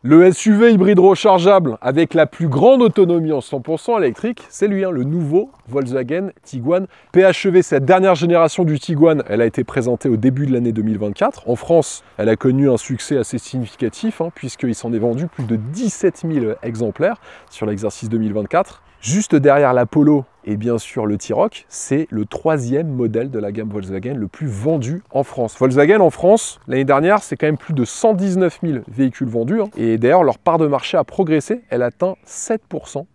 Le SUV hybride rechargeable avec la plus grande autonomie en 100% électrique, c'est lui, le nouveau Volkswagen Tiguan PHEV. Cette dernière génération du Tiguan, elle a été présentée au début de l'année 2024. En France, elle a connu un succès assez significatif, puisqu'il s'en est vendu plus de 17 000 exemplaires sur l'exercice 2024. Juste derrière la Polo et bien sûr le T-Roc, c'est le 3e modèle de la gamme Volkswagen le plus vendu en France. Volkswagen en France, l'année dernière, c'est quand même plus de 119 000 véhicules vendus. Et d'ailleurs, leur part de marché a progressé. Elle atteint 7%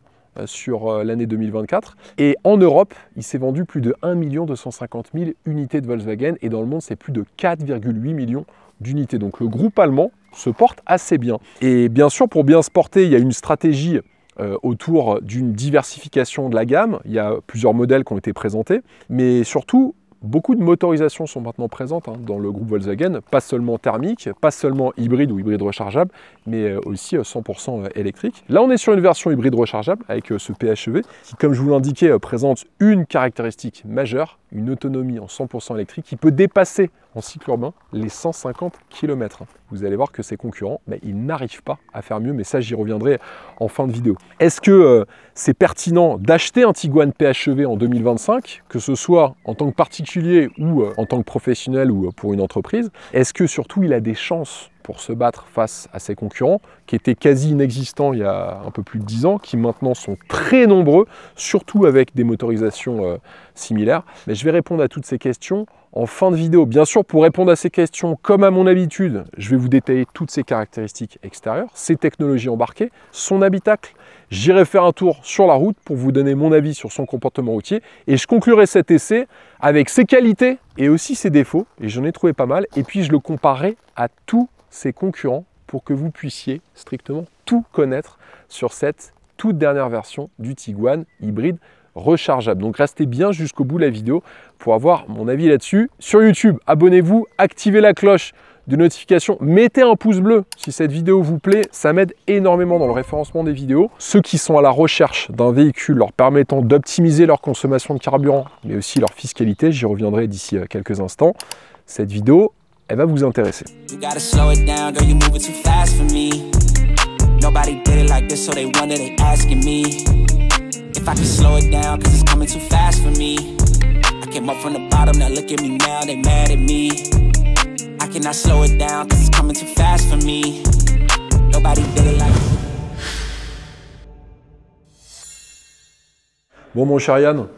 sur l'année 2024. Et en Europe, il s'est vendu plus de 1 250 000 unités de Volkswagen. Et dans le monde, c'est plus de 4,8 millions d'unités. Donc le groupe allemand se porte assez bien. Et bien sûr, pour bien se porter, il y a une stratégie autour d'une diversification de la gamme. Il y a plusieurs modèles qui ont été présentés, mais surtout, beaucoup de motorisations sont maintenant présentes dans le groupe Volkswagen, pas seulement thermique, pas seulement hybride ou hybride rechargeable, mais aussi 100% électrique. Là, on est sur une version hybride rechargeable avec ce PHEV qui, comme je vous l'indiquais, présente une caractéristique majeure, une autonomie en 100% électrique qui peut dépasser en cycle urbain les 150 km. Vous allez voir que ses concurrents, ils n'arrivent pas à faire mieux, mais ça, j'y reviendrai en fin de vidéo. Est-ce que c'est pertinent d'acheter un Tiguan PHEV en 2025, que ce soit en tant que particulier ou en tant que professionnel ou pour une entreprise? Est-ce que surtout il a des chances pour se battre face à ses concurrents, qui étaient quasi inexistants il y a un peu plus de 10 ans, qui maintenant sont très nombreux, surtout avec des motorisations similaires? Mais je vais répondre à toutes ces questions en fin de vidéo. Bien sûr, pour répondre à ces questions, comme à mon habitude, je vais vous détailler toutes ses caractéristiques extérieures, ses technologies embarquées, son habitacle. J'irai faire un tour sur la route pour vous donner mon avis sur son comportement routier et je conclurai cet essai avec ses qualités et aussi ses défauts, et j'en ai trouvé pas mal, et puis je le comparerai à tous ses concurrents pour que vous puissiez strictement tout connaître sur cette toute dernière version du Tiguan hybride rechargeable. Donc restez bien jusqu'au bout de la vidéo pour avoir mon avis là-dessus. Sur YouTube, abonnez-vous, activez la cloche de notification, mettez un pouce bleu si cette vidéo vous plaît, ça m'aide énormément dans le référencement des vidéos. Ceux qui sont à la recherche d'un véhicule leur permettant d'optimiser leur consommation de carburant, mais aussi leur fiscalité, j'y reviendrai d'ici quelques instants. Cette vidéo, elle va vous intéresser. If I could slow it down, cause it's coming too fast for me. I came up from the bottom, now look at me now, they mad at me. I cannot slow it down, cause it's coming too fast for me. Nobody did it like me. Bon mon cher Yann,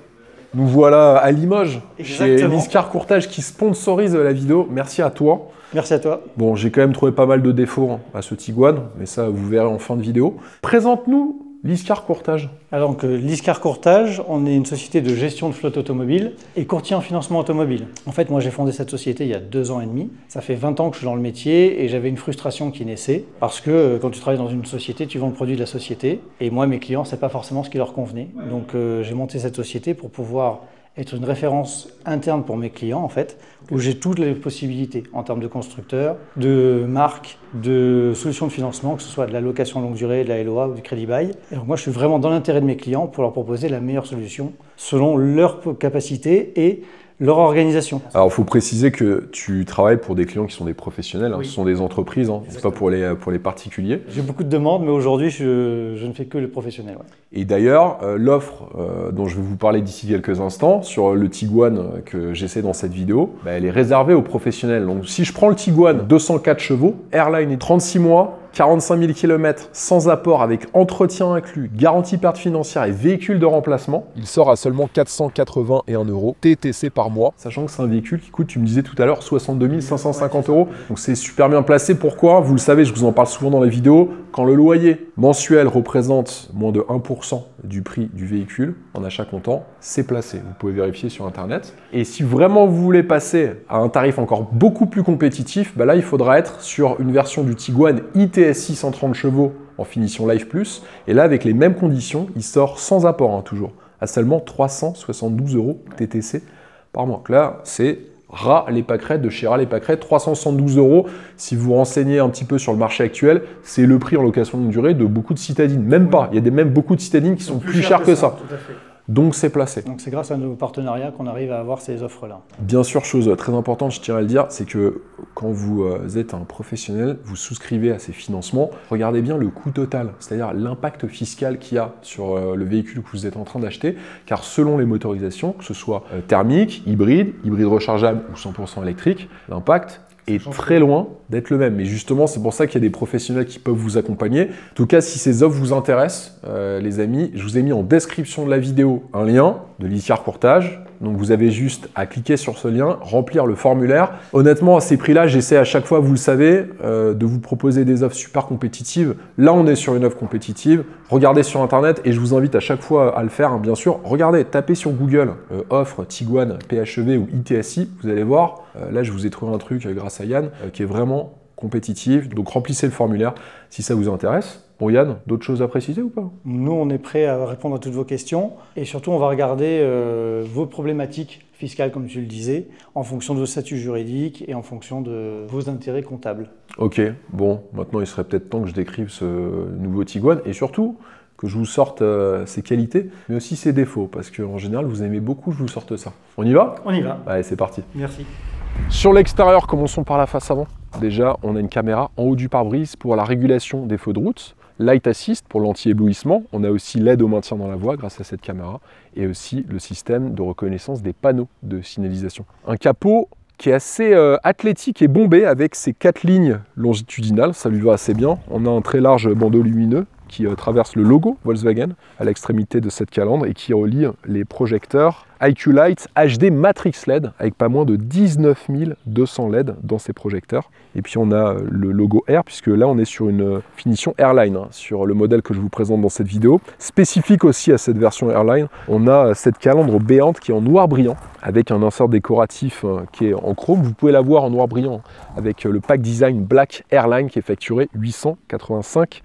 nous voilà à Limoges, chez Liscar Courtage qui sponsorise la vidéo. Merci à toi. Merci à toi. Bon, j'ai quand même trouvé pas mal de défauts à ce Tiguan, mais ça vous verrez en fin de vidéo. Présente-nous Liscar Courtage. Alors donc Liscar Courtage, on est une société de gestion de flotte automobile et courtier en financement automobile. En fait, moi j'ai fondé cette société il y a 2 ans et demi. Ça fait 20 ans que je suis dans le métier et j'avais une frustration qui naissait parce que quand tu travailles dans une société, tu vends le produit de la société et moi mes clients, c'est pas forcément ce qui leur convenait. Donc j'ai monté cette société pour pouvoir être une référence interne pour mes clients en fait, où j'ai toutes les possibilités en termes de constructeurs, de marques, de solutions de financement, que ce soit de la location longue durée, de la LOA ou du crédit bail. Et donc moi je suis vraiment dans l'intérêt de mes clients pour leur proposer la meilleure solution selon leurs capacités et leur organisation. Alors, il faut préciser que tu travailles pour des clients qui sont des professionnels, oui. Ce sont des entreprises, c'est pas pour les particuliers. J'ai beaucoup de demandes, mais aujourd'hui, je ne fais que les professionnels. Ouais. Et d'ailleurs, l'offre dont je vais vous parler d'ici quelques instants, sur le Tiguan que j'essaie dans cette vidéo, elle est réservée aux professionnels. Donc, si je prends le Tiguan 204 chevaux, Airline et 36 mois, 45 000 km sans apport avec entretien inclus, garantie perte financière et véhicule de remplacement. Il sort à seulement 481 € TTC par mois, sachant que c'est un véhicule qui coûte, tu me disais tout à l'heure, 62 550 €. Donc c'est super bien placé. Pourquoi? Vous le savez, je vous en parle souvent dans les vidéos. Quand le loyer mensuel représente moins de 1% du prix du véhicule en achat comptant, c'est placé. Vous pouvez vérifier sur Internet. Et si vraiment vous voulez passer à un tarif encore beaucoup plus compétitif, là, il faudra être sur une version du Tiguan ITSI 130 chevaux en finition Life Plus. Et là, avec les mêmes conditions, il sort sans apport, toujours, à seulement 372 € TTC par mois. Donc là, c'est Ras les pâquerettes de chez Ras les pâquerettes, 372 €. Si vous vous renseignez un petit peu sur le marché actuel, c'est le prix en location longue durée de beaucoup de citadines. Même pas, il y a même beaucoup de citadines qui sont plus chères que ça. donc c'est placé. Donc c'est grâce à nos partenariats qu'on arrive à avoir ces offres-là. Bien sûr, chose très importante, je tiens à le dire, c'est que quand vous êtes un professionnel, vous souscrivez à ces financements, regardez bien le coût total, c'est-à-dire l'impact fiscal qu'il y a sur le véhicule que vous êtes en train d'acheter, car selon les motorisations, que ce soit thermique, hybride rechargeable ou 100% électrique, l'impact est très loin d'être le même. Mais justement, c'est pour ça qu'il y a des professionnels qui peuvent vous accompagner. En tout cas, si ces offres vous intéressent, les amis, je vous ai mis en description de la vidéo un lien de l'Icar Courtage. Donc vous avez juste à cliquer sur ce lien, remplir le formulaire. Honnêtement, à ces prix-là, j'essaie à chaque fois, vous le savez, de vous proposer des offres super compétitives. Là, on est sur une offre compétitive. Regardez sur Internet et je vous invite à chaque fois à le faire, hein, bien sûr. Regardez, tapez sur Google offre Tiguan PHEV ou ITSI. Vous allez voir, là, je vous ai trouvé un truc grâce à Yann qui est vraiment compétitif. Donc remplissez le formulaire si ça vous intéresse. Bon Yann, d'autres choses à préciser ou pas? Nous, on est prêt à répondre à toutes vos questions et surtout, on va regarder vos problématiques fiscales, comme tu le disais, en fonction de vos statuts juridiques et en fonction de vos intérêts comptables. Ok, bon, maintenant il serait peut-être temps que je décrive ce nouveau Tiguan et surtout que je vous sorte ses qualités, mais aussi ses défauts, parce qu'en général, vous aimez beaucoup que je vous sorte ça. On y va? On y va. Allez, c'est parti. Merci. Sur l'extérieur, commençons par la face avant. Déjà, on a une caméra en haut du pare-brise pour la régulation des feux de route, Light Assist pour l'anti-éblouissement. On a aussi l'aide au maintien dans la voie grâce à cette caméra et aussi le système de reconnaissance des panneaux de signalisation. Un capot qui est assez athlétique et bombé avec ses 4 lignes longitudinales, ça lui va assez bien. On a un très large bandeau lumineux qui traverse le logo Volkswagen à l'extrémité de cette calandre et qui relie les projecteurs IQ Light HD Matrix LED avec pas moins de 19 200 LED dans ces projecteurs. Et puis on a le logo Air, puisque là on est sur une finition Airline, hein, sur le modèle que je vous présente dans cette vidéo. Spécifique aussi à cette version Airline, on a cette calandre béante qui est en noir brillant avec un insert décoratif qui est en chrome. Vous pouvez la voir en noir brillant avec le pack design Black Airline qui est facturé 885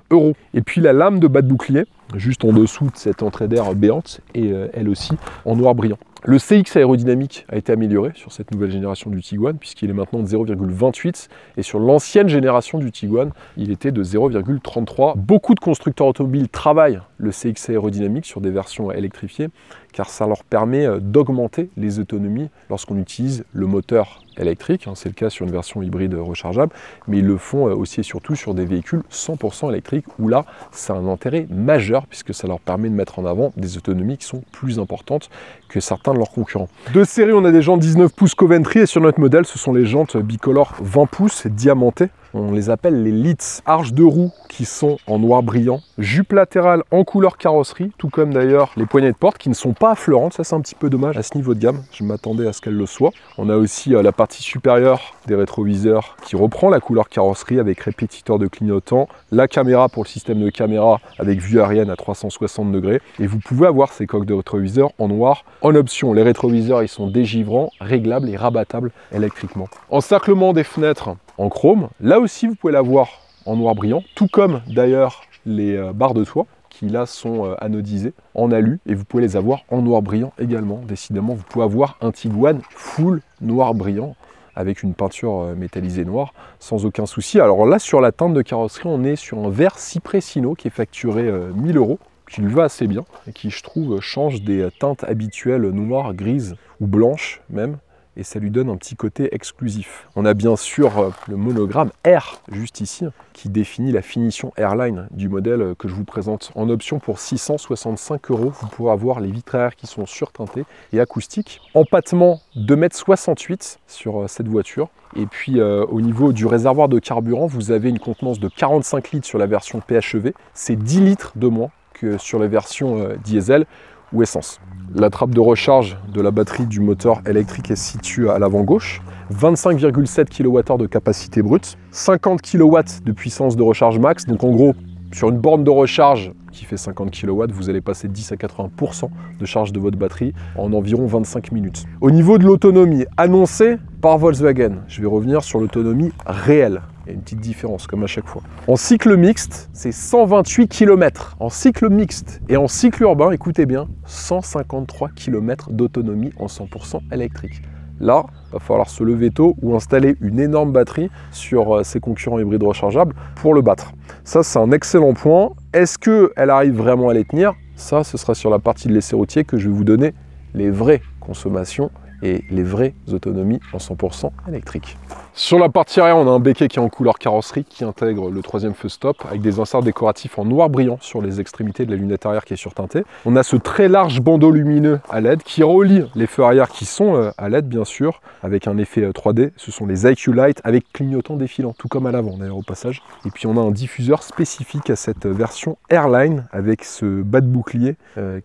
€. Et puis la lame de bas de bouclier, juste en dessous de cette entrée d'air béante, et elle aussi en noir brillant. Le CX aérodynamique a été amélioré sur cette nouvelle génération du Tiguan, puisqu'il est maintenant de 0,28, et sur l'ancienne génération du Tiguan, il était de 0,33. Beaucoup de constructeurs automobiles travaillent le CX aérodynamique sur des versions électrifiées, car ça leur permet d'augmenter les autonomies lorsqu'on utilise le moteur électrique, hein, c'est le cas sur une version hybride rechargeable, mais ils le font aussi et surtout sur des véhicules 100% électriques, où là, c'est un intérêt majeur, puisque ça leur permet de mettre en avant des autonomies qui sont plus importantes que certains de leurs concurrents. De série, on a des jantes 19 pouces Coventry, et sur notre modèle, ce sont les jantes bicolores 20 pouces diamantées. On les appelle les Litz, arches de roue qui sont en noir brillant, jupe latérale en couleur carrosserie, tout comme d'ailleurs les poignées de porte qui ne sont pas affleurantes. Ça, c'est un petit peu dommage à ce niveau de gamme, je m'attendais à ce qu'elles le soient. On a aussi la partie supérieure des rétroviseurs qui reprend la couleur carrosserie avec répétiteur de clignotant, la caméra pour le système de caméra avec vue aérienne à 360 degrés, et vous pouvez avoir ces coques de rétroviseurs en noir en option. Les rétroviseurs, ils sont dégivrants, réglables et rabattables électriquement. Encerclement des fenêtres en chrome, là aussi vous pouvez l'avoir en noir brillant, tout comme d'ailleurs les barres de toit qui là sont anodisées en alu, et vous pouvez les avoir en noir brillant également. Décidément, vous pouvez avoir un Tiguan full noir brillant avec une peinture métallisée noire sans aucun souci. Alors là, sur la teinte de carrosserie, on est sur un vert cyprès Sino qui est facturé 1000 €, qui lui va assez bien et qui, je trouve, change des teintes habituelles noires, grises ou blanches même, et ça lui donne un petit côté exclusif. On a bien sûr le monogramme Air, juste ici, qui définit la finition Airline du modèle que je vous présente en option pour 665 €. Vous pourrez avoir les vitres arrière qui sont surteintées et acoustiques. Empattement 2,68 m sur cette voiture. Et puis au niveau du réservoir de carburant, vous avez une contenance de 45 litres sur la version PHEV. C'est 10 litres de moins que sur les versions diesel ou essence. La trappe de recharge de la batterie du moteur électrique est située à l'avant gauche, 25,7 kWh de capacité brute, 50 kW de puissance de recharge max, donc en gros, sur une borne de recharge qui fait 50 kW, vous allez passer 10 à 80% de charge de votre batterie en environ 25 minutes. Au niveau de l'autonomie annoncée par Volkswagen, je vais revenir sur l'autonomie réelle. Il y a une petite différence comme à chaque fois. En cycle mixte, c'est 128 km. En cycle mixte et en cycle urbain, écoutez bien, 153 km d'autonomie en 100% électrique. Là, il va falloir se lever tôt ou installer une énorme batterie sur ses concurrents hybrides rechargeables pour le battre. Ça, c'est un excellent point. Est-ce qu'elle arrive vraiment à les tenir? Ça, ce sera sur la partie de l'essai routier que je vais vous donner les vraies consommations et les vraies autonomies en 100% électrique. Sur la partie arrière, on a un béquet qui est en couleur carrosserie qui intègre le 3e feu stop avec des inserts décoratifs en noir brillant sur les extrémités de la lunette arrière qui est surteintée. On a ce très large bandeau lumineux à LED qui relie les feux arrière qui sont à LED bien sûr avec un effet 3D. Ce sont les IQ Light avec clignotant défilant, tout comme à l'avant d'ailleurs au passage. Et puis on a un diffuseur spécifique à cette version Airline avec ce bas de bouclier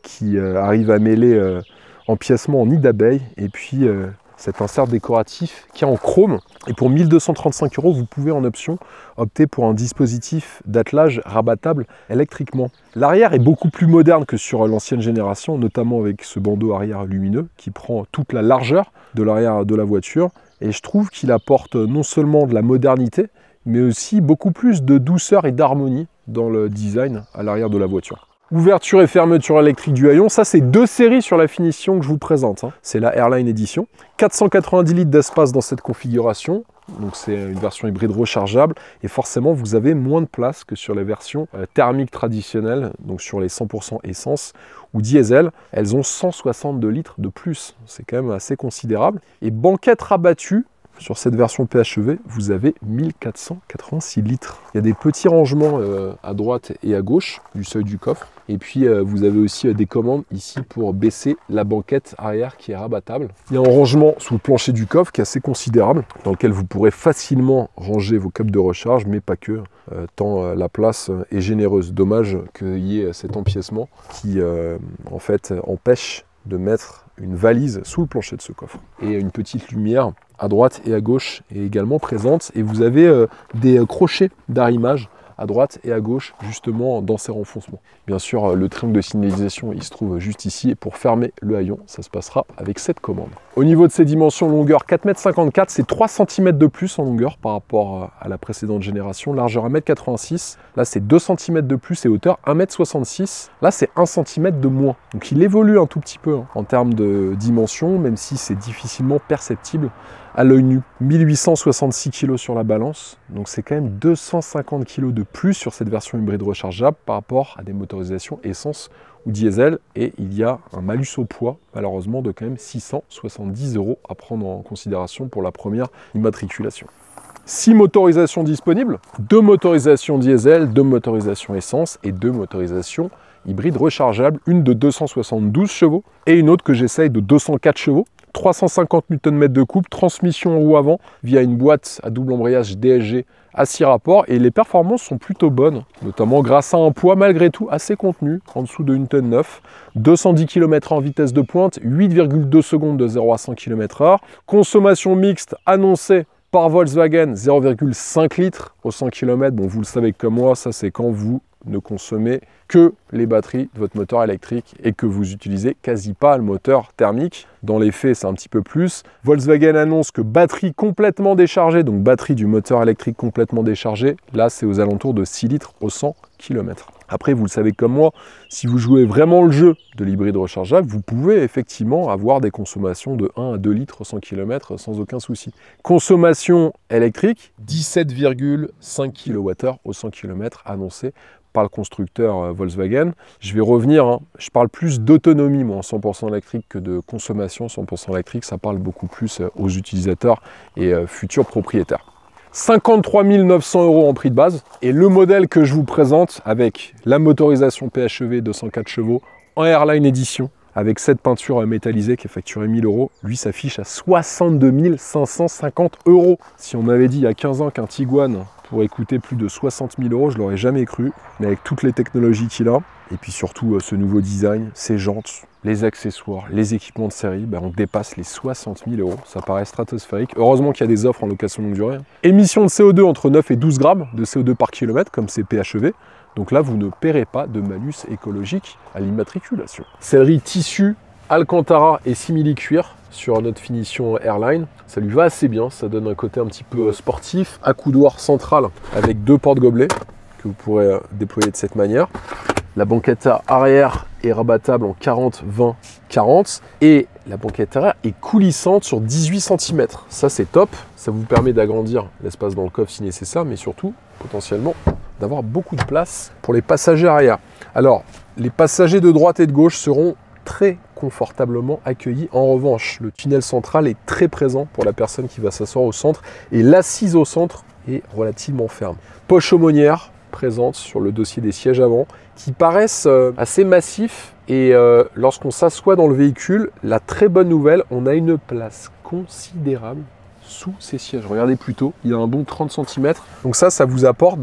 qui arrive à mêler empiècement en nid d'abeille et puis cet insert décoratif qui est en chrome. Et pour 1235 €, vous pouvez en option opter pour un dispositif d'attelage rabattable électriquement. L'arrière est beaucoup plus moderne que sur l'ancienne génération, notamment avec ce bandeau arrière lumineux qui prend toute la largeur de l'arrière de la voiture. Et je trouve qu'il apporte non seulement de la modernité, mais aussi beaucoup plus de douceur et d'harmonie dans le design à l'arrière de la voiture. Ouverture et fermeture électrique du haillon, ça c'est 2 séries sur la finition que je vous présente. C'est la Airline Edition. 490 litres d'espace dans cette configuration, donc c'est une version hybride rechargeable et forcément vous avez moins de place que sur les versions thermiques traditionnelles, donc sur les 100% essence ou diesel. Elles ont 162 litres de plus, c'est quand même assez considérable. Et banquette rabattue. Sur cette version PHEV, vous avez 1486 litres. Il y a des petits rangements à droite et à gauche du seuil du coffre. Et puis vous avez aussi des commandes ici pour baisser la banquette arrière qui est rabattable. Il y a un rangement sous le plancher du coffre qui est assez considérable, dans lequel vous pourrez facilement ranger vos câbles de recharge, mais pas que, tant la place est généreuse. Dommage qu'il y ait cet empiècement qui en fait empêche de mettre une valise sous le plancher de ce coffre. Et une petite lumière à droite et à gauche est également présente. Et vous avez des crochets d'arrimage à droite et à gauche, justement dans ces renfoncements. Bien sûr, le triangle de signalisation, il se trouve juste ici. Et pour fermer le haillon, ça se passera avec cette commande. Au niveau de ses dimensions, longueur 4,54 m, c'est 3 cm de plus en longueur par rapport à la précédente génération. Largeur 1,86 m, là c'est 2 cm de plus et hauteur 1,66 m. Là c'est 1 cm de moins. Donc il évolue un tout petit peu en termes de dimension, même si c'est difficilement perceptible à l'œil nu. 1866 kg sur la balance, donc c'est quand même 250 kg de plus sur cette version hybride rechargeable par rapport à des motorisations essence ou diesel, et il y a un malus au poids malheureusement de quand même 670 € à prendre en considération pour la première immatriculation. 6 motorisations disponibles, 2 motorisations diesel, 2 motorisations essence et 2 motorisations hybrides rechargeables, une de 272 chevaux et une autre que j'essaye de 204 chevaux. 350 Nm de couple, transmission en roue avant via une boîte à double embrayage DSG à 6 rapports et les performances sont plutôt bonnes, notamment grâce à un poids malgré tout assez contenu, en dessous de 1,9 tonne, 210 km/h en vitesse de pointe, 8,2 secondes de 0 à 100 km/h, consommation mixte annoncée par Volkswagen 0,5 litres au 100 km. Bon, vous le savez comme moi, ça c'est quand vous ne consommez que les batteries de votre moteur électrique et que vous utilisez quasi pas le moteur thermique. Dans les faits, c'est un petit peu plus. Volkswagen annonce que batterie complètement déchargée, donc batterie du moteur électrique complètement déchargée, là c'est aux alentours de 6 litres au 100 km. Après, vous le savez comme moi, si vous jouez vraiment le jeu de l'hybride rechargeable, vous pouvez effectivement avoir des consommations de 1 à 2 litres au 100 km sans aucun souci. Consommation électrique, 17,5 kWh au 100 km annoncé par le constructeur Volkswagen. Je vais revenir, je parle plus d'autonomie moi en 100% électrique que de consommation 100% électrique, ça parle beaucoup plus aux utilisateurs et futurs propriétaires. 53 900 € en prix de base et le modèle que je vous présente avec la motorisation PHEV 204 chevaux en Airline Edition avec cette peinture métallisée qui est facturée 1000 €, lui s'affiche à 62 550 €. Si on m'avait dit il y a 15 ans qu'un Tiguan pourrait coûter plus de 60 000 €, je l'aurais jamais cru, mais avec toutes les technologies qu'il a, et puis surtout ce nouveau design, ses jantes, les accessoires, les équipements de série, on dépasse les 60 000 €, ça paraît stratosphérique. Heureusement qu'il y a des offres en location longue durée. Émission de CO2 entre 9 et 12 grammes de CO2 par kilomètre, comme c'est PHEV. Donc là, vous ne paierez pas de malus écologique à l'immatriculation. Sellerie tissu, Alcantara et simili-cuir sur notre finition Airline. Ça lui va assez bien, ça donne un côté un petit peu sportif. Accoudoir central avec 2 porte-gobelets que vous pourrez déployer de cette manière. La banquette arrière est rabattable en 40, 20, 40 et la banquette arrière est coulissante sur 18 cm. Ça c'est top, ça vous permet d'agrandir l'espace dans le coffre si nécessaire, mais surtout potentiellement d'avoir beaucoup de place pour les passagers arrière. Alors, les passagers de droite et de gauche seront très confortablement accueillis. En revanche, le tunnel central est très présent pour la personne qui va s'asseoir au centre et l'assise au centre est relativement ferme. Poche aumônière présente sur le dossier des sièges avant qui paraissent assez massifs et lorsqu'on s'assoit dans le véhicule, la très bonne nouvelle, on a une place considérable sous ces sièges. Regardez plutôt, il y a un bon 30 cm. Donc ça vous apporte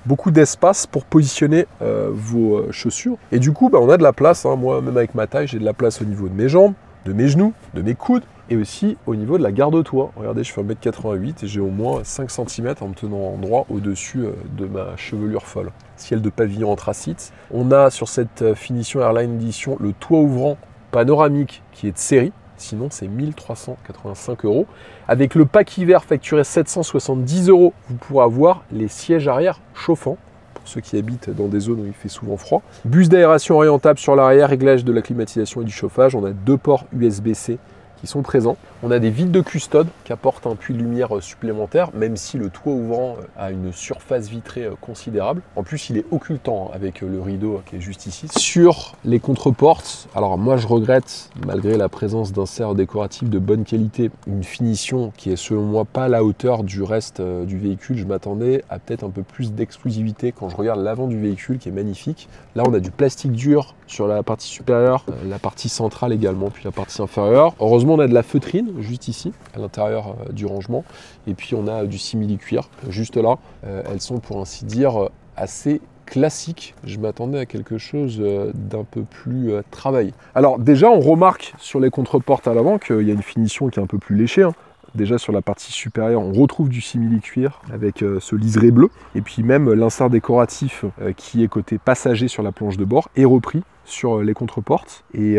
beaucoup d'espace pour positionner vos chaussures. Et du coup, on a de la place. Moi, même avec ma taille, j'ai de la place au niveau de mes jambes, de mes genoux, de mes coudes et aussi au niveau de la garde-toit. Regardez, je fais 1,88 m et j'ai au moins 5 cm en me tenant droit au-dessus de ma chevelure folle. Ciel de pavillon anthracite. On a sur cette finition Airline Edition le toit ouvrant panoramique qui est de série. Sinon, c'est 1 385 €. Avec le pack hiver facturé 770 €, vous pourrez avoir les sièges arrière chauffants, pour ceux qui habitent dans des zones où il fait souvent froid. Bus d'aération orientable sur l'arrière, réglage de la climatisation et du chauffage. On a 2 ports USB-C qui sont présents. On a des vitres de custode qui apportent un puits de lumière supplémentaire, même si le toit ouvrant a une surface vitrée considérable. En plus, il est occultant avec le rideau qui est juste ici. Sur les contreportes, alors moi je regrette, malgré la présence d'inserts décoratifs de bonne qualité, une finition qui est selon moi pas à la hauteur du reste du véhicule. Je m'attendais à peut-être un peu plus d'exclusivité quand je regarde l'avant du véhicule qui est magnifique. Là, on a du plastique dur sur la partie supérieure, la partie centrale également, puis la partie inférieure. Heureusement, on a de la feutrine juste ici, à l'intérieur du rangement. Et puis, on a du simili-cuir juste là. Elles sont, pour ainsi dire, assez classiques. Je m'attendais à quelque chose d'un peu plus travaillé. Alors déjà, on remarque sur les contreportes à l'avant qu'il y a une finition qui est un peu plus léchée. Déjà sur la partie supérieure, on retrouve du simili-cuir avec ce liseré bleu. Et puis même l'insert décoratif qui est côté passager sur la planche de bord est repris sur les contreportes. Et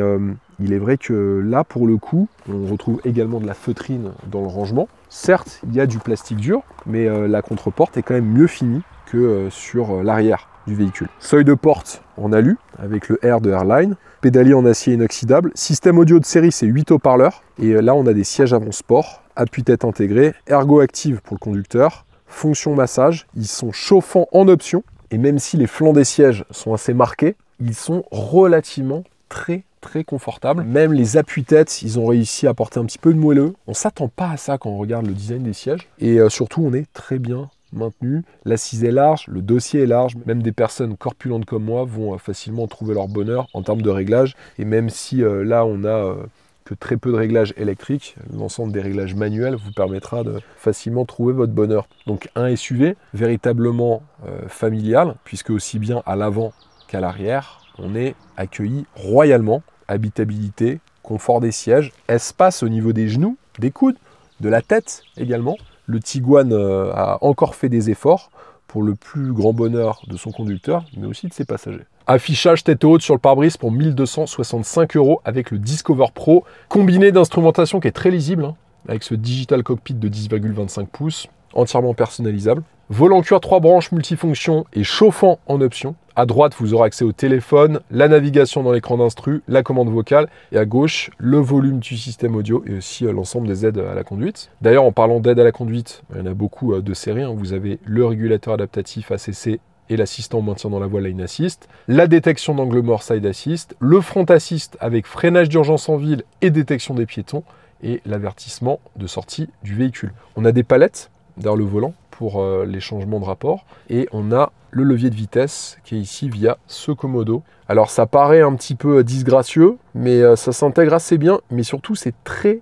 il est vrai que là, pour le coup, on retrouve également de la feutrine dans le rangement. Certes, il y a du plastique dur, mais la contreporte est quand même mieux finie que sur l'arrière du véhicule. Seuil de porte en alu avec le R de Airline. Pédalier en acier inoxydable. Système audio de série, c'est 8 haut-parleurs. Et là, on a des sièges avant sport, appui-tête intégré, ergo active pour le conducteur, fonction massage. Ils sont chauffants en option. Et même si les flancs des sièges sont assez marqués, ils sont relativement très confortables. Même les appuis-têtes, ils ont réussi à apporter un petit peu de moelleux. On ne s'attend pas à ça quand on regarde le design des sièges. Et surtout, on est très bien maintenu. L'assise est large, le dossier est large. Même des personnes corpulentes comme moi vont facilement trouver leur bonheur en termes de réglage. Et même si là, on a que très peu de réglages électriques, l'ensemble des réglages manuels vous permettra de facilement trouver votre bonheur. Donc un SUV véritablement familial, puisque aussi bien à l'avant qu'à l'arrière, on est accueilli royalement. Habitabilité, confort des sièges, espace au niveau des genoux, des coudes, de la tête également. Le Tiguan a encore fait des efforts pour le plus grand bonheur de son conducteur, mais aussi de ses passagers. Affichage tête haute sur le pare-brise pour 1 265 € avec le Discover Pro, combiné d'instrumentation qui est très lisible, avec ce digital cockpit de 10,25 pouces, entièrement personnalisable. Volant cuir 3 branches multifonction et chauffant en option. À droite, vous aurez accès au téléphone, la navigation dans l'écran d'instru, la commande vocale. Et à gauche, le volume du système audio et aussi l'ensemble des aides à la conduite. D'ailleurs, en parlant d'aide à la conduite, il y en a beaucoup de séries. Vous avez le régulateur adaptatif ACC et l'assistant maintien dans la voie Lane Assist, la détection d'angle mort Side Assist, le Front Assist avec freinage d'urgence en ville et détection des piétons et l'avertissement de sortie du véhicule. On a des palettes derrière le volant pour les changements de rapport et on a le levier de vitesse qui est ici via ce commodo. Alors ça paraît un petit peu disgracieux, mais ça s'intègre assez bien, mais surtout c'est très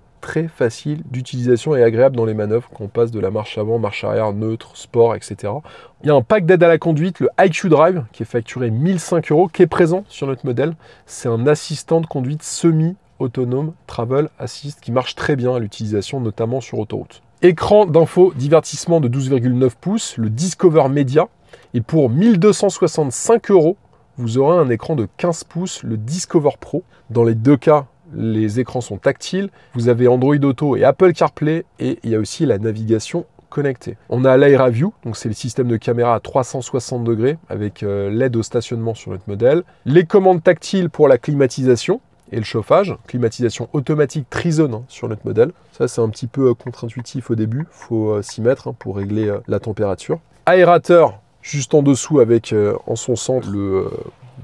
facile d'utilisation et agréable dans les manœuvres quand on passe de la marche avant, marche arrière, neutre, sport, etc. Il y a un pack d'aide à la conduite, le IQ Drive, qui est facturé 1 005 €, qui est présent sur notre modèle. C'est un assistant de conduite semi-autonome, Travel Assist, qui marche très bien à l'utilisation, notamment sur autoroute. Écran d'info divertissement de 12,9 pouces, le Discover Media. Et pour 1 265 €, vous aurez un écran de 15 pouces, le Discover Pro. Dans les deux cas, les écrans sont tactiles. Vous avez Android Auto et Apple CarPlay. Et il y a aussi la navigation connectée. On a l'AiraView, donc c'est le système de caméra à 360 degrés avec l'aide au stationnement sur notre modèle. Les commandes tactiles pour la climatisation et le chauffage. Climatisation automatique Trizone sur notre modèle. Ça, c'est un petit peu contre-intuitif au début. Il faut s'y mettre pour régler la température. Aérateur juste en dessous avec en son centre le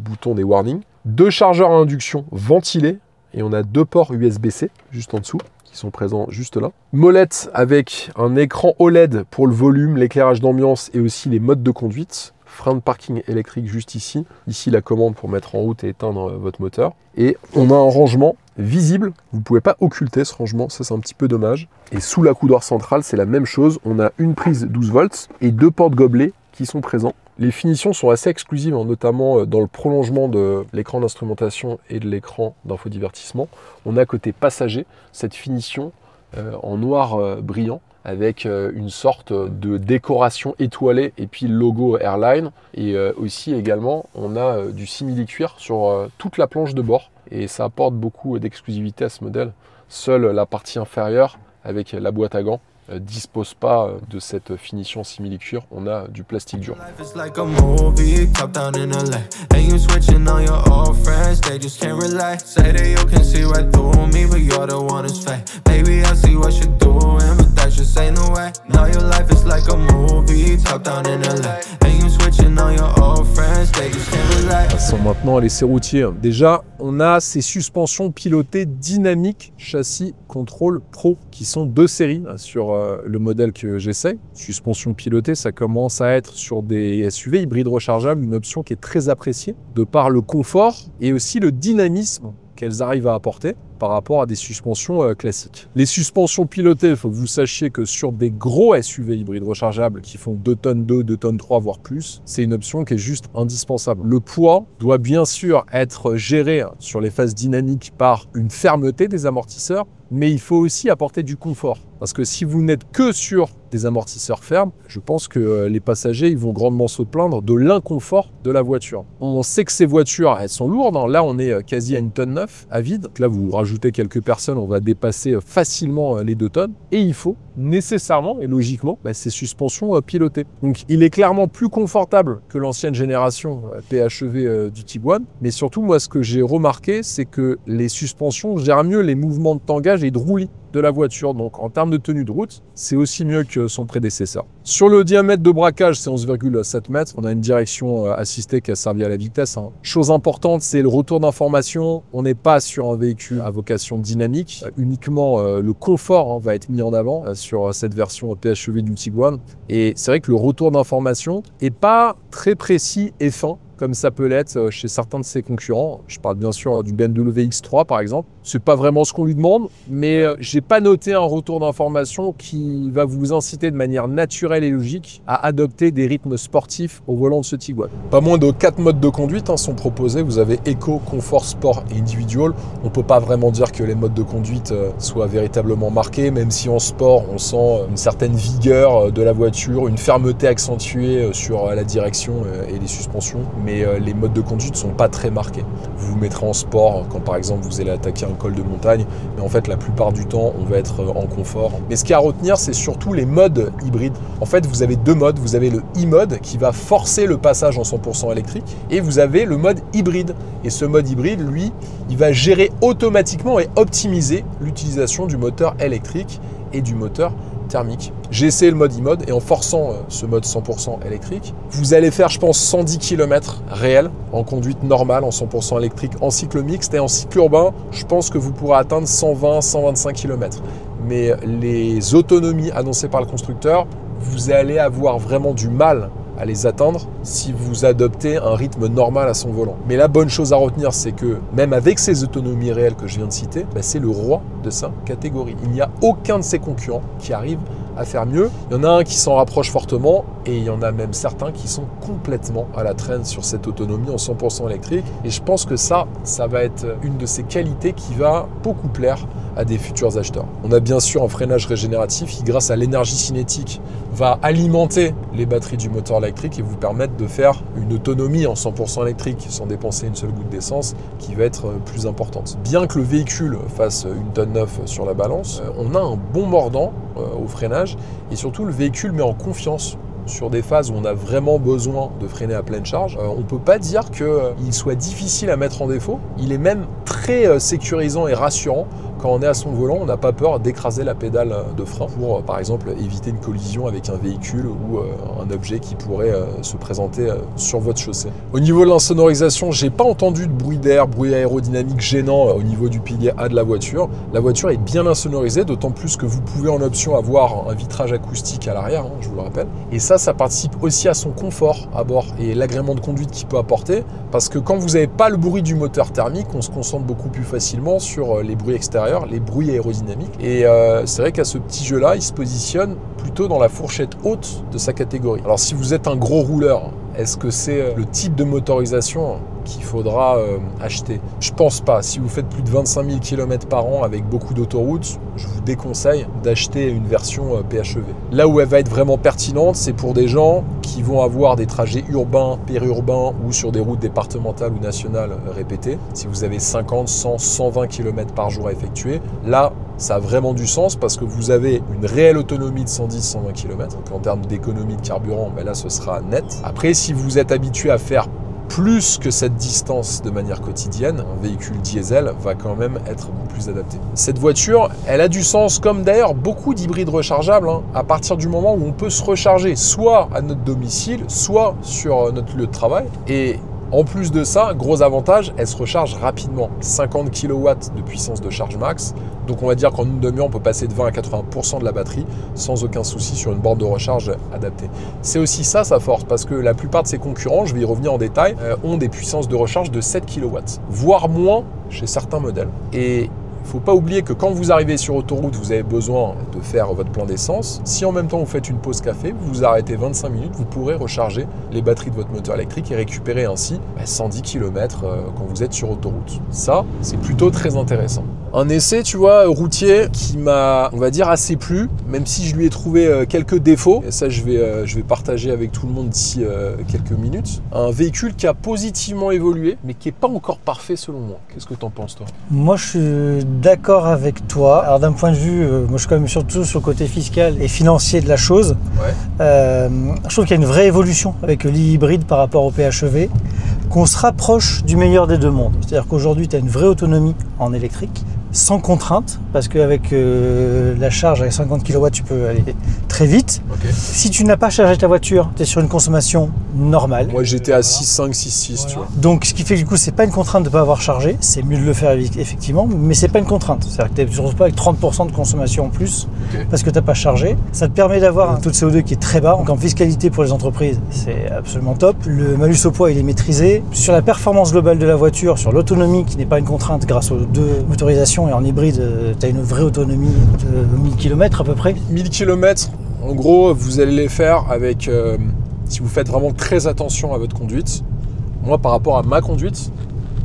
bouton des warnings. 2 chargeurs à induction ventilés et on a 2 ports USB-C juste en dessous qui sont présents juste là. Molette avec un écran OLED pour le volume, l'éclairage d'ambiance et aussi les modes de conduite. Frein de parking électrique juste ici. Ici, la commande pour mettre en route et éteindre votre moteur. Et on a un rangement visible. Vous ne pouvez pas occulter ce rangement, ça c'est un petit peu dommage. Et sous la coudoir centrale, c'est la même chose. On a une prise 12 volts et 2 portes gobelets qui sont présents. Les finitions sont assez exclusives, hein, notamment dans le prolongement de l'écran d'instrumentation et de l'écran d'infodivertissement. On a côté passager cette finition en noir brillant, avec une sorte de décoration étoilée et puis le logo Airline. Et aussi également, on a du simili-cuir sur toute la planche de bord. Et ça apporte beaucoup d'exclusivité à ce modèle. Seule la partie inférieure, avec la boîte à gants, dispose pas de cette finition simili-cuir. On a du plastique dur. Passons maintenant à l'essai routier. Déjà, on a ces suspensions pilotées dynamiques châssis contrôle pro qui sont 2 séries sur le modèle que j'essaie. Suspension pilotée, ça commence à être sur des SUV hybrides rechargeables, une option qui est très appréciée de par le confort et aussi le dynamisme qu'elles arrivent à apporter par rapport à des suspensions classiques. Les suspensions pilotées, il faut que vous sachiez que sur des gros SUV hybrides rechargeables qui font 2 tonnes 2, 2 tonnes 3, voire plus, c'est une option qui est juste indispensable. Le poids doit bien sûr être géré sur les phases dynamiques par une fermeté des amortisseurs, mais il faut aussi apporter du confort. Parce que si vous n'êtes que sur des amortisseurs fermes, je pense que les passagers ils vont grandement se plaindre de l'inconfort de la voiture. On sait que ces voitures, elles sont lourdes. Là, on est quasi à 1,9 tonne à vide. Donc là, vous rajoutez quelques personnes, on va dépasser facilement les 2 tonnes. Et il faut nécessairement et logiquement ces suspensions pilotées. Donc, il est clairement plus confortable que l'ancienne génération PHEV du Tiguan. Mais surtout, moi, ce que j'ai remarqué, c'est que les suspensions gèrent mieux les mouvements de tangage et de roulis de la voiture. Donc en termes de tenue de route, c'est aussi mieux que son prédécesseur. Sur le diamètre de braquage, c'est 11,7 mètres. On a une direction assistée qui a servi à la vitesse. Chose importante, c'est le retour d'information. On n'est pas sur un véhicule à vocation dynamique. Uniquement le confort va être mis en avant sur cette version PHEV du Tiguan. Et c'est vrai que le retour d'information n'est pas très précis et fin, comme ça peut l'être chez certains de ses concurrents. Je parle bien sûr du BMW X3 par exemple. C'est pas vraiment ce qu'on lui demande, mais j'ai pas noté un retour d'information qui va vous inciter de manière naturelle et logique à adopter des rythmes sportifs au volant de ce Tiguan. Pas moins de 4 modes de conduite sont proposés. Vous avez Eco, Confort, Sport et Individual. On peut pas vraiment dire que les modes de conduite soient véritablement marqués, même si en sport on sent une certaine vigueur de la voiture, une fermeté accentuée sur la direction et les suspensions. Mais les modes de conduite ne sont pas très marqués. Vous vous mettrez en sport quand par exemple vous allez attaquer un col de montagne, mais en fait la plupart du temps on va être en confort. Mais ce qu'il y a à retenir, c'est surtout les modes hybrides. En fait vous avez 2 modes, vous avez le e-mode qui va forcer le passage en 100% électrique et vous avez le mode hybride. Et ce mode hybride, lui, il va gérer automatiquement et optimiser l'utilisation du moteur électrique et du moteur thermique. J'ai essayé le mode e-mode et en forçant ce mode 100% électrique, vous allez faire je pense 110 km réels en conduite normale, en 100% électrique, en cycle mixte et en cycle urbain, je pense que vous pourrez atteindre 120-125 km. Mais les autonomies annoncées par le constructeur, vous allez avoir vraiment du mal à les atteindre si vous adoptez un rythme normal à son volant. Mais la bonne chose à retenir, c'est que même avec ces autonomies réelles que je viens de citer, c'est le roi de sa catégorie. Il n'y a aucun de ses concurrents qui arrive à faire mieux. Il y en a un qui s'en rapproche fortement et il y en a même certains qui sont complètement à la traîne sur cette autonomie en 100% électrique. Et je pense que ça va être une de ces qualités qui va beaucoup plaire à des futurs acheteurs. On a bien sûr un freinage régénératif qui, grâce à l'énergie cinétique, va alimenter les batteries du moteur électrique et vous permettre de faire une autonomie en 100% électrique sans dépenser une seule goutte d'essence qui va être plus importante. Bien que le véhicule fasse 1,9 tonne sur la balance, on a un bon mordant au freinage et surtout le véhicule met en confiance sur des phases où on a vraiment besoin de freiner à pleine charge. On ne peut pas dire qu'il soit difficile à mettre en défaut. Il est même très sécurisant et rassurant quand on est à son volant, on n'a pas peur d'écraser la pédale de frein pour, par exemple, éviter une collision avec un véhicule ou un objet qui pourrait se présenter sur votre chaussée. Au niveau de l'insonorisation, j'ai pas entendu de bruit d'air, bruit aérodynamique gênant au niveau du pilier A de la voiture. La voiture est bien insonorisée, d'autant plus que vous pouvez en option avoir un vitrage acoustique à l'arrière, je vous le rappelle. Et ça participe aussi à son confort à bord et l'agrément de conduite qu'il peut apporter, parce que quand vous n'avez pas le bruit du moteur thermique, on se concentre beaucoup plus facilement sur les bruits extérieurs, les bruits aérodynamiques. Et c'est vrai qu'à ce petit jeu-là, il se positionne plutôt dans la fourchette haute de sa catégorie. Alors si vous êtes un gros rouleur, est-ce que c'est le type de motorisation qu'il faudra acheter? Je pense pas. Si vous faites plus de 25 000 km par an avec beaucoup d'autoroutes, je vous déconseille d'acheter une version PHEV. Là où elle va être vraiment pertinente, c'est pour des gens qui vont avoir des trajets urbains, périurbains ou sur des routes départementales ou nationales répétées. Si vous avez 50, 100, 120 km par jour à effectuer, là, ça a vraiment du sens parce que vous avez une réelle autonomie de 110-120 km. Donc en termes d'économie de carburant, là, ce sera net. Après, si vous êtes habitué à faire plus que cette distance de manière quotidienne, un véhicule diesel va quand même être beaucoup plus adapté. Cette voiture, elle a du sens, comme d'ailleurs beaucoup d'hybrides rechargeables, à partir du moment où on peut se recharger soit à notre domicile, soit sur notre lieu de travail. Et en plus de ça, gros avantage, elle se recharge rapidement. 50 kW de puissance de charge max. Donc on va dire qu'en une demi-heure, on peut passer de 20 à 80% de la batterie sans aucun souci sur une borne de recharge adaptée. C'est aussi ça sa force, parce que la plupart de ses concurrents, je vais y revenir en détail, ont des puissances de recharge de 7 kW, voire moins chez certains modèles. Et il ne faut pas oublier que quand vous arrivez sur autoroute, vous avez besoin de faire votre plein d'essence. Si en même temps vous faites une pause café, vous vous arrêtez 25 minutes, vous pourrez recharger les batteries de votre moteur électrique et récupérer ainsi 110 km quand vous êtes sur autoroute. Ça, c'est plutôt très intéressant. Un essai, tu vois, routier qui m'a, on va dire, assez plu, même si je lui ai trouvé quelques défauts. Et ça, je vais partager avec tout le monde d'ici quelques minutes. Un véhicule qui a positivement évolué, mais qui n'est pas encore parfait selon moi. Qu'est-ce que tu en penses, toi? Moi, je suis d'accord avec toi. Alors, d'un point de vue, moi, je suis quand même surtout sur le côté fiscal et financier de la chose. Ouais. Je trouve qu'il y a une vraie évolution avec l'e-hybride par rapport au PHEV, qu'on se rapproche du meilleur des deux mondes. C'est-à-dire qu'aujourd'hui, tu as une vraie autonomie en électrique, sans contrainte, parce qu'avec la charge avec 50 kW, tu peux aller très vite. Okay. Si tu n'as pas chargé ta voiture, tu es sur une consommation normale. Moi, j'étais à 6,5, 6,6, voilà. Tu vois. Donc, ce qui fait que du coup, c'est pas une contrainte de ne pas avoir chargé. C'est mieux de le faire effectivement, mais c'est pas une contrainte. C'est-à-dire que tu ne te retrouves pas avec 30% de consommation en plus, okay, parce que tu n'as pas chargé. Ça te permet d'avoir un taux de CO2 qui est très bas. Donc, en fiscalité pour les entreprises, c'est absolument top. Le malus au poids, il est maîtrisé. Sur la performance globale de la voiture, sur l'autonomie qui n'est pas une contrainte grâce aux deux motorisations, et en hybride, tu as une vraie autonomie de 1000 km à peu près. 1000 km, en gros, vous allez les faire avec, si vous faites vraiment très attention à votre conduite. Moi, par rapport à ma conduite,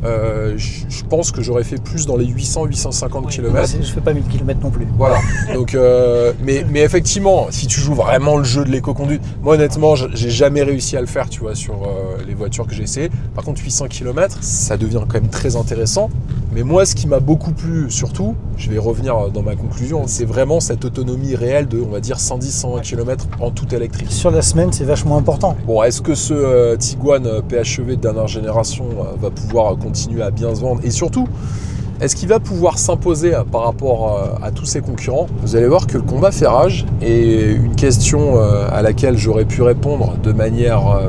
je pense que j'aurais fait plus dans les 800-850 km. Je fais pas 1000 km non plus. Voilà. Donc, mais effectivement, si tu joues vraiment le jeu de l'éco-conduite, moi honnêtement, j'ai jamais réussi à le faire, tu vois, sur les voitures que j'ai essayé. Par contre, 800 km, ça devient quand même très intéressant. Mais moi, ce qui m'a beaucoup plu, surtout, je vais revenir dans ma conclusion, c'est vraiment cette autonomie réelle de, on va dire, 110-120 km en tout électrique. Sur la semaine, c'est vachement important. Bon, est-ce que ce Tiguan PHEV de dernière génération va pouvoir continuer à bien se vendre? Et surtout, est-ce qu'il va pouvoir s'imposer par rapport à tous ses concurrents? Vous allez voir que le combat fait rage. Et une question à laquelle j'aurais pu répondre de manière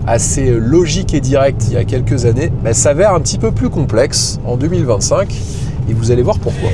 assez logique et directe il y a quelques années, s'avère un petit peu plus complexe en 2025. Et vous allez voir pourquoi.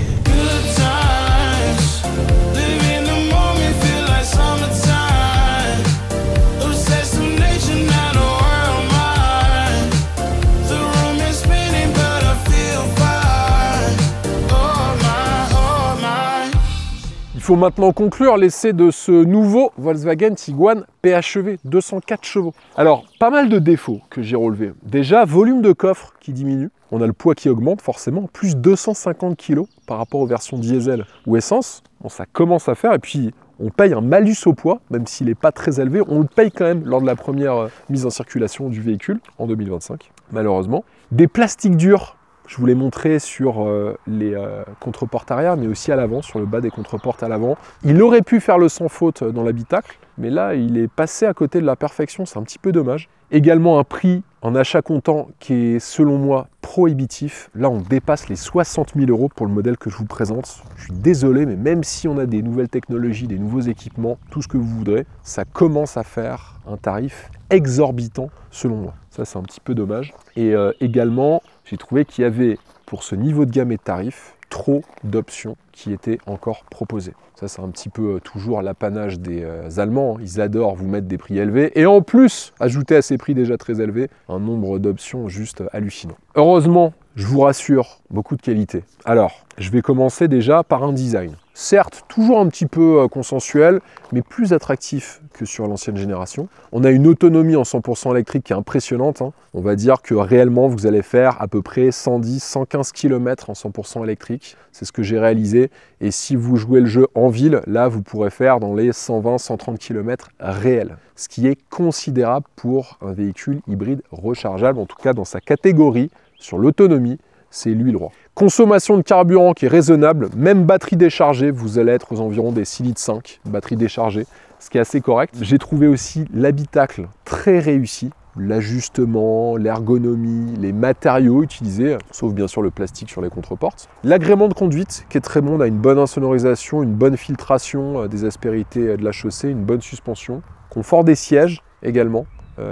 Il faut maintenant conclure l'essai de ce nouveau Volkswagen Tiguan PHEV 204 chevaux. Alors, pas mal de défauts que j'ai relevés. Déjà, volume de coffre qui diminue. On a le poids qui augmente forcément, plus 250 kg par rapport aux versions diesel ou essence. Bon, ça commence à faire. Et puis, on paye un malus au poids, même s'il n'est pas très élevé. On le paye quand même lors de la première mise en circulation du véhicule en 2025, malheureusement. Des plastiques durs. Je vous l'ai montré sur les contreportes arrière, mais aussi à l'avant, sur le bas des contreportes à l'avant. Il aurait pu faire le sans faute dans l'habitacle, mais là, il est passé à côté de la perfection, c'est un petit peu dommage. Également un prix un achat comptant qui est selon moi prohibitif. Là, on dépasse les 60 000 € pour le modèle que je vous présente. Je suis désolé, mais même si on a des nouvelles technologies, des nouveaux équipements, tout ce que vous voudrez, ça commence à faire un tarif exorbitant selon moi. Ça, c'est un petit peu dommage. Et également, j'ai trouvé qu'il y avait, pour ce niveau de gamme et de tarifs, trop d'options qui étaient encore proposées. Ça, c'est un petit peu toujours l'apanage des Allemands. Ils adorent vous mettre des prix élevés. Et en plus, ajouter à ces prix déjà très élevés, un nombre d'options juste hallucinant. Heureusement, je vous rassure, beaucoup de qualité. Alors, je vais commencer déjà par un design. Certes, toujours un petit peu consensuel, mais plus attractif que sur l'ancienne génération. On a une autonomie en 100% électrique qui est impressionnante. On va dire que réellement, vous allez faire à peu près 110-115 km en 100% électrique. C'est ce que j'ai réalisé. Et si vous jouez le jeu en ville, là, vous pourrez faire dans les 120-130 km réels. Ce qui est considérable pour un véhicule hybride rechargeable, en tout cas dans sa catégorie, sur l'autonomie, c'est lui le roi. Consommation de carburant qui est raisonnable, même batterie déchargée, vous allez être aux environs des 6,5 litres, batterie déchargée, ce qui est assez correct. J'ai trouvé aussi l'habitacle très réussi, l'ajustement, l'ergonomie, les matériaux utilisés, sauf bien sûr le plastique sur les contreportes. L'agrément de conduite qui est très bon, on a une bonne insonorisation, une bonne filtration des aspérités de la chaussée, une bonne suspension. Confort des sièges également.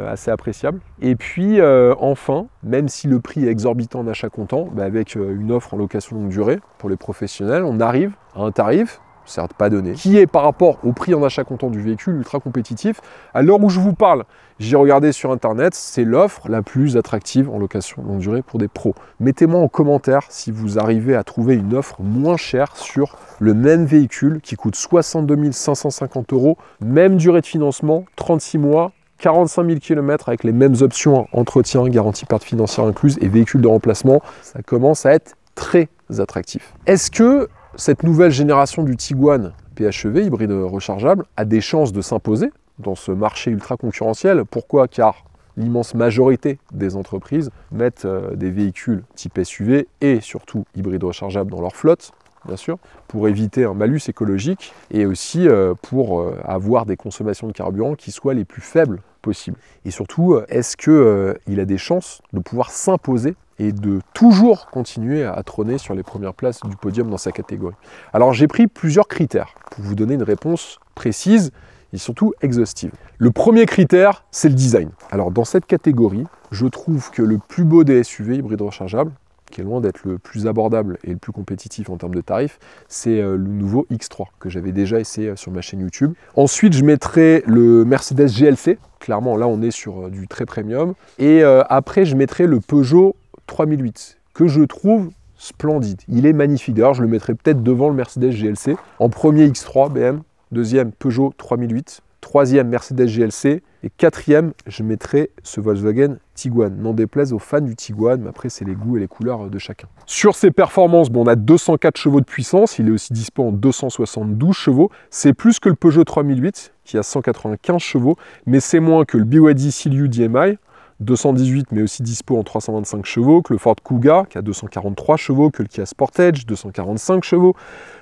Assez appréciable. Et puis enfin, même si le prix est exorbitant en achat comptant, avec une offre en location longue durée pour les professionnels, on arrive à un tarif, certes pas donné, qui est par rapport au prix en achat comptant du véhicule ultra compétitif. À l'heure où je vous parle, j'ai regardé sur internet, c'est l'offre la plus attractive en location longue durée pour des pros. Mettez-moi en commentaire si vous arrivez à trouver une offre moins chère sur le même véhicule qui coûte 62 550 €, même durée de financement, 36 mois, 45 000 km avec les mêmes options, entretien, garantie perte financière incluse et véhicule de remplacement, ça commence à être très attractif. Est-ce que cette nouvelle génération du Tiguan PHEV, hybride rechargeable, a des chances de s'imposer dans ce marché ultra concurrentiel? Pourquoi? Car l'immense majorité des entreprises mettent des véhicules type SUV et surtout hybrides rechargeables dans leur flotte, bien sûr, pour éviter un malus écologique et aussi pour avoir des consommations de carburant qui soient les plus faibles possibles. Et surtout, est-ce qu'il a des chances de pouvoir s'imposer et de toujours continuer à trôner sur les premières places du podium dans sa catégorie? Alors j'ai pris plusieurs critères pour vous donner une réponse précise et surtout exhaustive. Le premier critère, c'est le design. Alors dans cette catégorie, je trouve que le plus beau des SUV hybrides rechargeables, qui est loin d'être le plus abordable et le plus compétitif en termes de tarifs, c'est le nouveau X3 que j'avais déjà essayé sur ma chaîne YouTube. Ensuite, je mettrai le Mercedes GLC. Clairement, là, on est sur du très premium. Et après, je mettrai le Peugeot 3008, que je trouve splendide. Il est magnifique. D'ailleurs, je le mettrai peut-être devant le Mercedes GLC. En premier, X3 BM. Deuxième, Peugeot 3008. Troisième, Mercedes GLC. Et quatrième, je mettrai ce Volkswagen Tiguan. N'en déplaise aux fans du Tiguan, mais après, c'est les goûts et les couleurs de chacun. Sur ses performances, on a 204 chevaux de puissance. Il est aussi dispo en 272 chevaux. C'est plus que le Peugeot 3008, qui a 195 chevaux, mais c'est moins que le BYD Cilliou DMI, 218, mais aussi dispo en 325 chevaux, que le Ford Kuga, qui a 243 chevaux, que le Kia Sportage, 245 chevaux,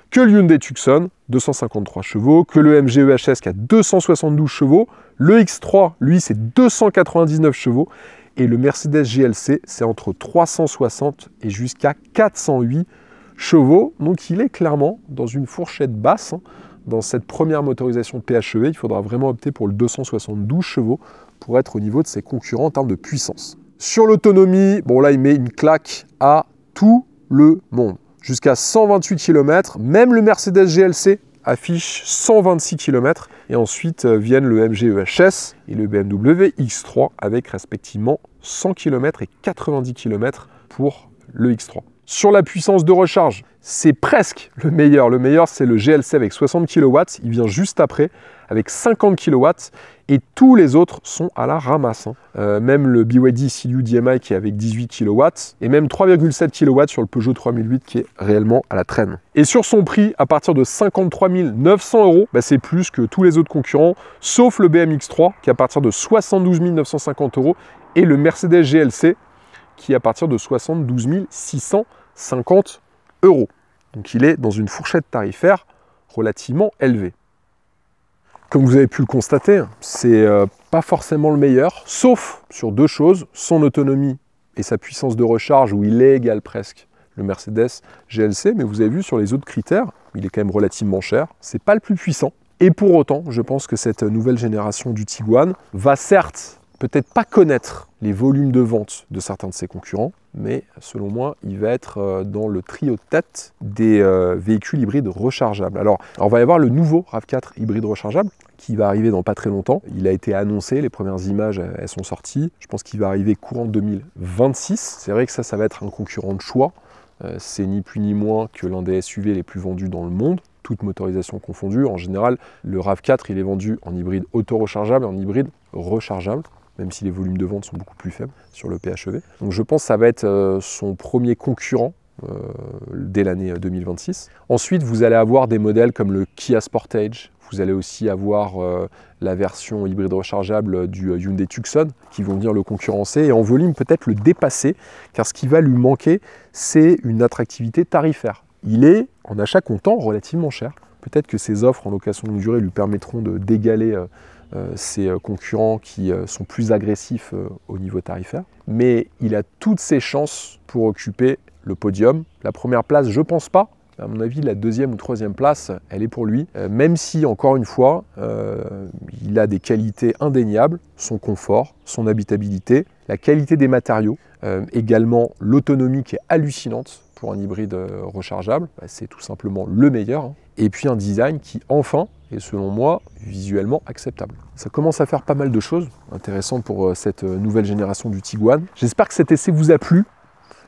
que le Hyundai Tucson, 253 chevaux, que le MG EHS qui a 272 chevaux, le X3, lui, c'est 299 chevaux, et le Mercedes GLC, c'est entre 360 et jusqu'à 408 chevaux. Donc il est clairement dans une fourchette basse. Dans cette première motorisation PHEV, il faudra vraiment opter pour le 272 chevaux pour être au niveau de ses concurrents en termes de puissance. Sur l'autonomie, bon là, il met une claque à tout le monde. Jusqu'à 128 km, même le Mercedes GLC affiche 126 km. Et ensuite viennent le MG EHS et le BMW X3 avec respectivement 100 km et 90 km pour le X3. Sur la puissance de recharge, c'est presque le meilleur. Le meilleur, c'est le GLC avec 60 kW. Il vient juste après avec 50 kW. Et tous les autres sont à la ramasse. Même le BYD Cilliou DMI qui est avec 18 kW. Et même 3,7 kW sur le Peugeot 3008 qui est réellement à la traîne. Et sur son prix, à partir de 53 900 €, c'est plus que tous les autres concurrents, sauf le BMX3 qui est à partir de 72 950 € et le Mercedes GLC qui est à partir de 72 650 €. Donc il est dans une fourchette tarifaire relativement élevée. Comme vous avez pu le constater, c'est pas forcément le meilleur, sauf sur deux choses, son autonomie et sa puissance de recharge, où il est égal presque le Mercedes GLC, mais vous avez vu sur les autres critères, il est quand même relativement cher, c'est pas le plus puissant. Et pour autant, je pense que cette nouvelle génération du Tiguan va certes peut-être pas connaître les volumes de vente de certains de ses concurrents, mais selon moi, il va être dans le trio de tête des véhicules hybrides rechargeables. Alors, on va y avoir le nouveau RAV4 hybride rechargeable qui va arriver dans pas très longtemps. Il a été annoncé, les premières images, elles sont sorties. Je pense qu'il va arriver courant 2026. C'est vrai que ça va être un concurrent de choix. C'est ni plus ni moins que l'un des SUV les plus vendus dans le monde, toute motorisation confondue. En général, le RAV4, il est vendu en hybride auto-rechargeable et en hybride rechargeable, même si les volumes de vente sont beaucoup plus faibles sur le PHEV. Donc je pense que ça va être son premier concurrent dès l'année 2026. Ensuite, vous allez avoir des modèles comme le Kia Sportage. Vous allez aussi avoir la version hybride rechargeable du Hyundai Tucson qui vont venir le concurrencer et en volume peut-être le dépasser, car ce qui va lui manquer, c'est une attractivité tarifaire. Il est en achat comptant relativement cher. Peut-être que ces offres en location longue durée lui permettront d'égaler ses concurrents qui sont plus agressifs au niveau tarifaire. Mais il a toutes ses chances pour occuper le podium. La première place, je ne pense pas. À mon avis, la deuxième ou troisième place, elle est pour lui. Même si, encore une fois, il a des qualités indéniables, son confort, son habitabilité, la qualité des matériaux, également l'autonomie qui est hallucinante pour un hybride rechargeable. C'est tout simplement le meilleur. Et puis un design qui, enfin, est selon moi, visuellement acceptable. Ça commence à faire pas mal de choses intéressantes pour cette nouvelle génération du Tiguan. J'espère que cet essai vous a plu.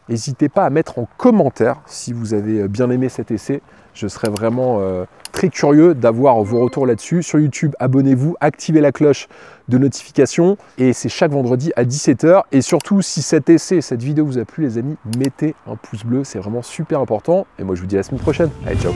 N'hésitez pas à mettre en commentaire si vous avez bien aimé cet essai. Je serais vraiment très curieux d'avoir vos retours là-dessus. Sur YouTube, abonnez-vous, activez la cloche de notification. Et c'est chaque vendredi à 17 h. Et surtout, si cet essai, cette vidéo vous a plu, les amis, mettez un pouce bleu. C'est vraiment super important. Et moi, je vous dis à la semaine prochaine. Allez, ciao!